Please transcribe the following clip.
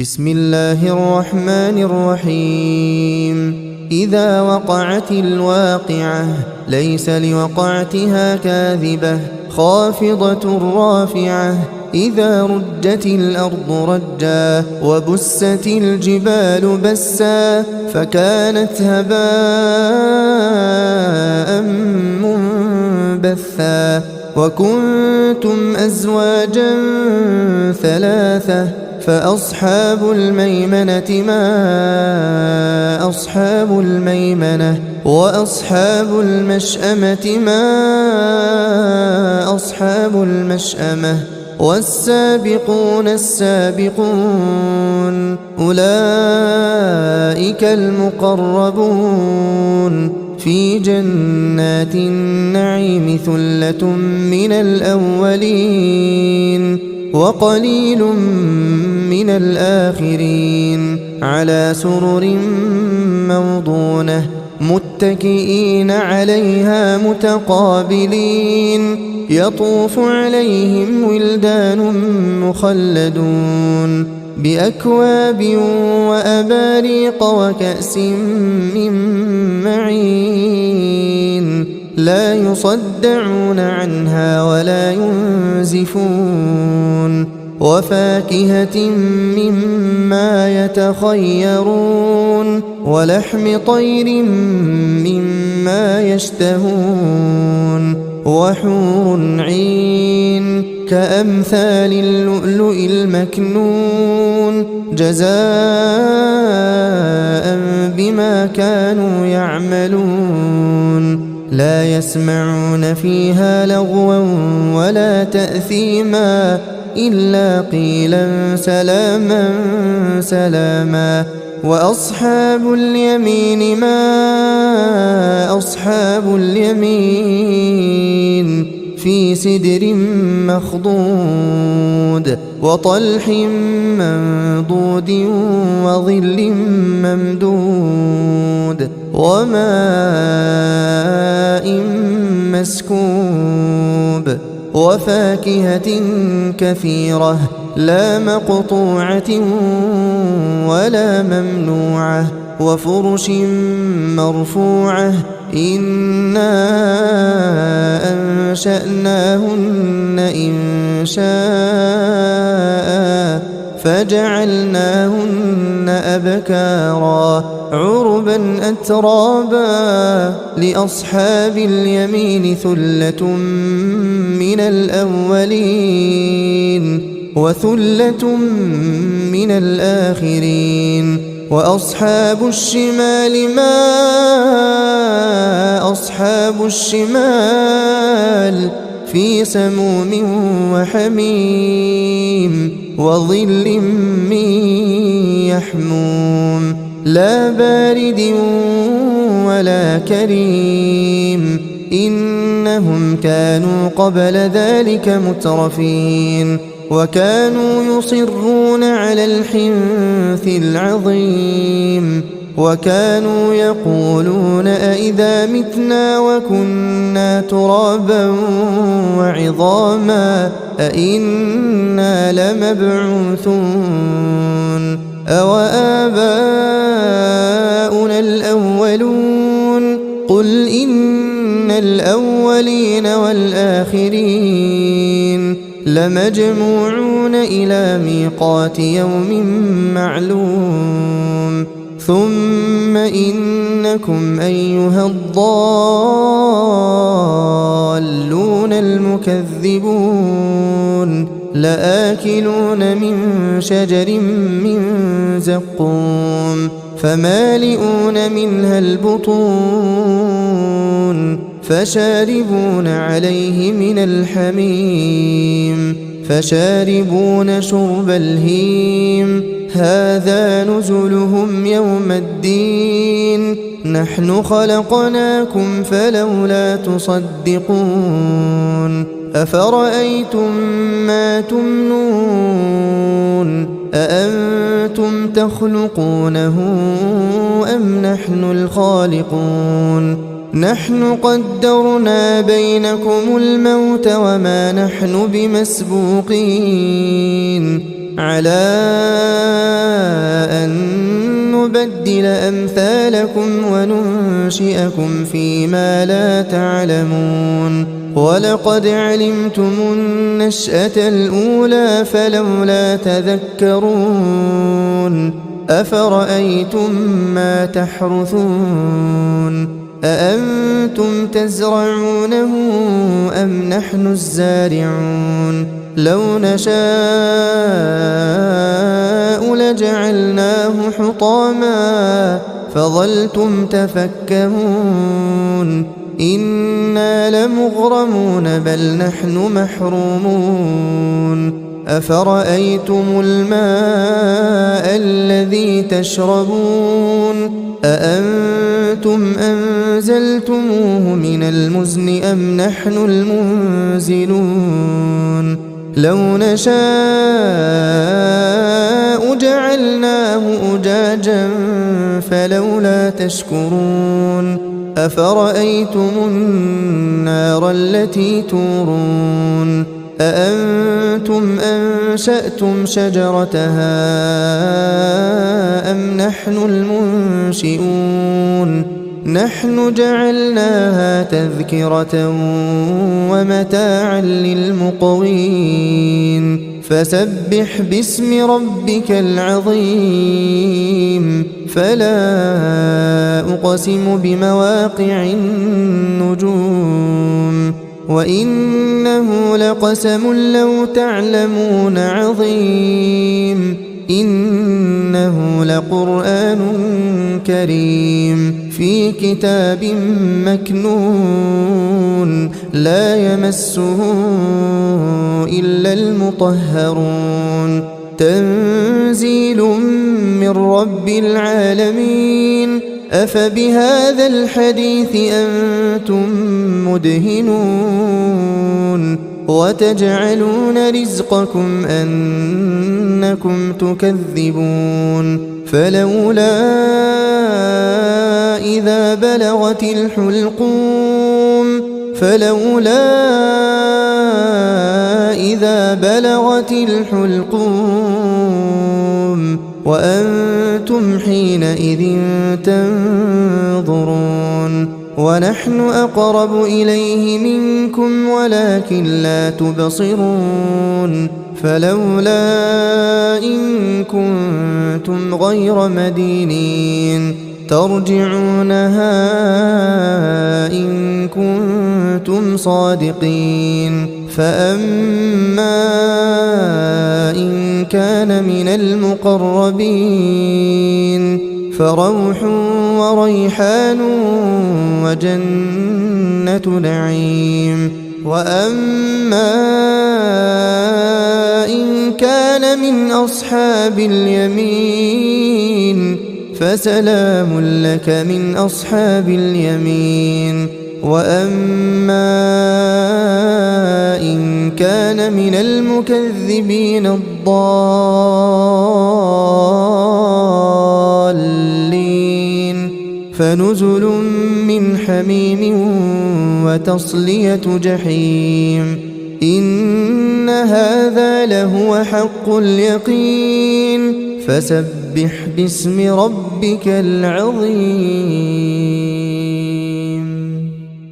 بسم الله الرحمن الرحيم. إذا وقعت الواقعة ليس لوقعتها كاذبة خافضة رافعة. إذا رجت الأرض رجا وبست الجبال بسا فكانت هباء منبثا. وكنتم أزواجا ثلاثة فأصحاب الميمنة ما أصحاب الميمنة وأصحاب المشأمة ما أصحاب المشأمة. والسابقون السابقون أولئك المقربون في جنات النعيم ثلة من الأولين وقليل من الآخرين. على سرر موضونة متكئين عليها متقابلين. يطوف عليهم ولدان مخلدون بأكواب وأباريق وكأس من معين لا يصدعون عنها ولا ينزفون. وفاكهة مما يتخيرون ولحم طير مما يشتهون. وحور عين كأمثال اللؤلؤ المكنون جزاء بما كانوا يعملون. لا يسمعون فيها لغوا ولا تأثيما إلا قيلا سلاما سلاما. وأصحاب اليمين ما أصحاب اليمين في سدر مخضود وطلح منضود وظل ممدود وماء مسكوب. وفاكهة كثيرة لا مقطوعة ولا ممنوعة. وفرش مرفوعة إنا أنشأناهن إنشاء فجعلناهن أبكارا عربا أترابا. لأصحاب اليمين ثلة من الأولين وثلة من الآخرين. وأصحاب الشمال ما أصحاب الشمال في سموم وحميم وظل من يحموم لا بارد ولا كريم. إنهم كانوا قبل ذلك مترفين وكانوا يصرون على الحنث العظيم. وكانوا يقولون أئذا متنا وكنا ترابا وعظاما أئنا لمبعوثون أو آباؤنا الأولون. قل إن الأولين والآخرين لمجموعون إلى ميقات يوم معلوم. ثم إنكم أيها الضالون المكذبون لآكلون من شجر من زقوم فمالئون منها البطون فشاربون عليه من الحميم فشاربون شرب الهيم. هذا نزلهم يوم الدين. نحن خلقناكم فلولا تصدقون. أفرأيتم ما تمنون أأنتم تخلقونه أم نحن الخالقون. نحن قدرنا بينكم الموت وما نحن بمسبوقين على نبدل أمثالكم وننشئكم فيما لا تعلمون ولقد علمتم النشأة الأولى فلولا تذكرون أفرأيتم ما تحرثون أأنتم تزرعونه أم نحن الزارعون لو نشاء لجعلناه حطاما فظلتم تفكهون إنا لمغرمون بل نحن محرومون أفرأيتم الماء الذي تشربون أأنتم أنزلتموه من المزن أم نحن المنزلون لو نشاء جعلناه أجاجا فلولا تشكرون أفرأيتم النار التي تورون أأنتم أنشأتم شجرتها أم نحن المنشئون نحن جعلناها تذكرة ومتاعا للمقوين فسبح باسم ربك العظيم فلا أقسم بمواقع النجوم وإنه لقسم لو تعلمون عظيم إنه لقرآن كريم في كتاب مكنون لا يمسه إلا المطهرون تنزيل من رب العالمين أفبهذا الحديث أنتم مدهنون وتجعلون رزقكم أنكم تكذبون فلولا إذا بلغت الحلقوم وأنتم حينئذ تنظرون ونحن أقرب إليه منكم ولكن لا تبصرون فلولا إن كنتم غير مدينين ترجعونها إن كنتم صادقين فأما إن كان من المقربين فروح وريحان وجنة نعيم وأما إن كان من أصحاب اليمين فسلام لك من أصحاب اليمين وأما إن كان من المكذبين الضالين فنزل من حميم وتصلية جحيم إن هذا لهو حق اليقين فسبح باسم ربك العظيم